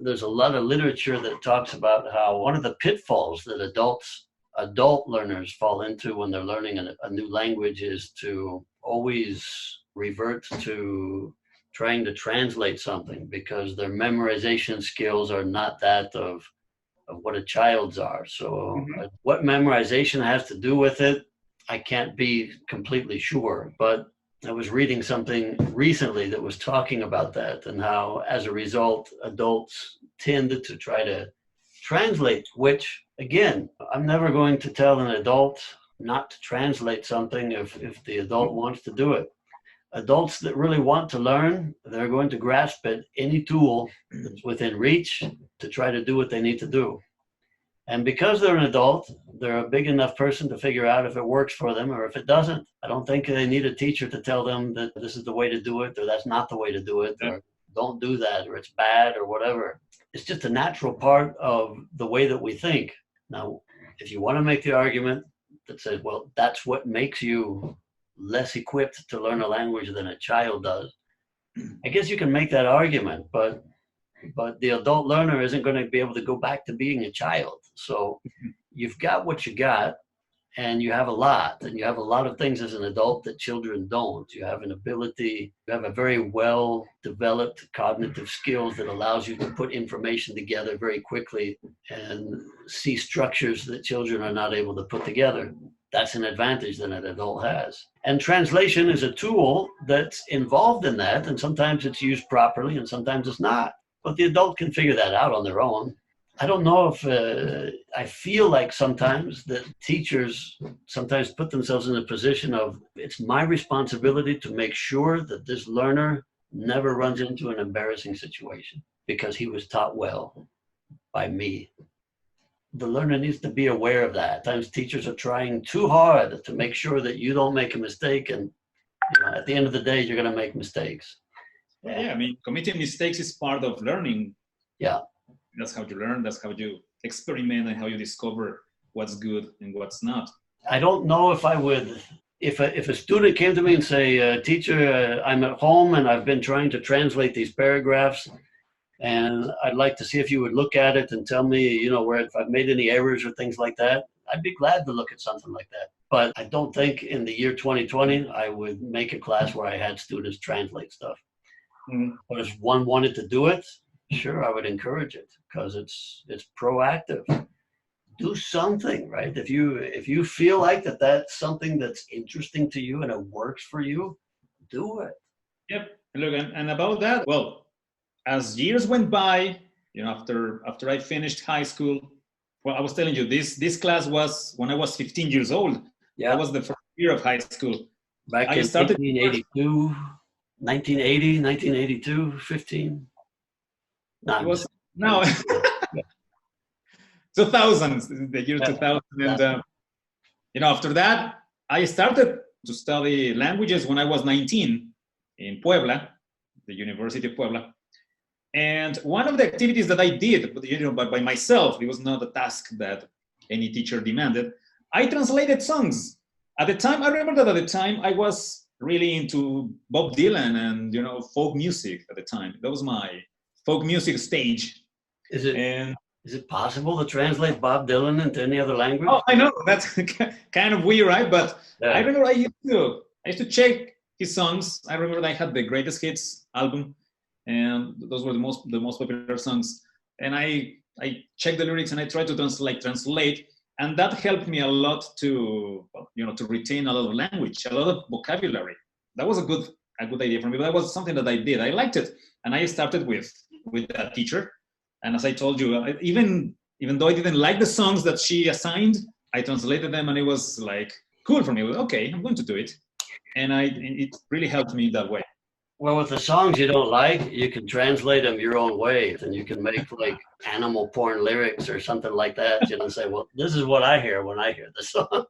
there's a lot of literature that talks about how one of the pitfalls that adult learners fall into when they're learning a new language is to always revert to trying to translate something, because their memorization skills are not that of what a child's are. So what memorization has to do with it, I can't be completely sure. But I was reading something recently that was talking about that, and how as a result, adults tend to try to translate, which again, I'm never going to tell an adult not to translate something if the adult wants to do it. Adults that really want to learn, they're going to grasp at any tool that's within reach to try to do what they need to do. And because they're an adult, they're a big enough person to figure out if it works for them or if it doesn't. I don't think they need a teacher to tell them that this is the way to do it, or that's not the way to do it, or don't do that, or it's bad, or whatever. It's just a natural part of the way that we think. Now, if you want to make the argument that says, well, that's what makes you less equipped to learn a language than a child does, I guess you can make that argument, but the adult learner isn't going to be able to go back to being a child. So you've got what you got, and you have a lot, and you have a lot of things as an adult that children don't. You have an ability, you have a very well developed cognitive skills that allows you to put information together very quickly and see structures that children are not able to put together. That's an advantage that an adult has. And translation is a tool that's involved in that, and sometimes it's used properly and sometimes it's not. But the adult can figure that out on their own. I don't know if I feel like sometimes that teachers sometimes put themselves in a position of, it's my responsibility to make sure that this learner never runs into an embarrassing situation because he was taught well by me. The learner needs to be aware of that. At times teachers are trying too hard to make sure that you don't make a mistake, and at the end of the day, you're going to make mistakes. Yeah, I mean, committing mistakes is part of learning. Yeah. That's how you learn. That's how you experiment and how you discover what's good and what's not. I don't know if I would, if a student came to me and say, teacher, I'm at home and I've been trying to translate these paragraphs, and I'd like to see if you would look at it and tell me, where if I've made any errors or things like that. I'd be glad to look at something like that. But I don't think in the year 2020, I would make a class where I had students translate stuff. But if one wanted to do it, sure, I would encourage it, because it's proactive. Do something, right? If you feel like that's something that's interesting to you and it works for you, do it. Yep. Look, and about that, well, as years went by, after I finished high school, well, I was telling you, this class was when I was 15 years old. Yeah. That was the first year of high school. Back in 1982. 1982, 15. No, it was no. 2000, the year 2000. And, after that, I started to study languages when I was 19 in Puebla, the University of Puebla. And one of the activities that I did, by myself, it was not a task that any teacher demanded. I translated songs. At the time, I remember that at the time I was really into Bob Dylan and folk music at the time. That was my folk music stage. Is it possible to translate Bob Dylan into any other language? Oh, I know, that's kind of weird, right? But yeah. I remember I used to check his songs. I remember I had the Greatest Hits album, and those were the most popular songs. And I checked the lyrics and I tried to translate. And that helped me a lot to retain a lot of language, a lot of vocabulary. That was a good idea for me. But that was something that I did. I liked it, and I started with a teacher. And as I told you, even though I didn't like the songs that she assigned, I translated them, and it was like cool for me. Okay, I'm going to do it, and it really helped me that way. Well, with the songs you don't like, you can translate them your own way, and you can make like animal porn lyrics or something like that, and say, well, this is what I hear when I hear the song.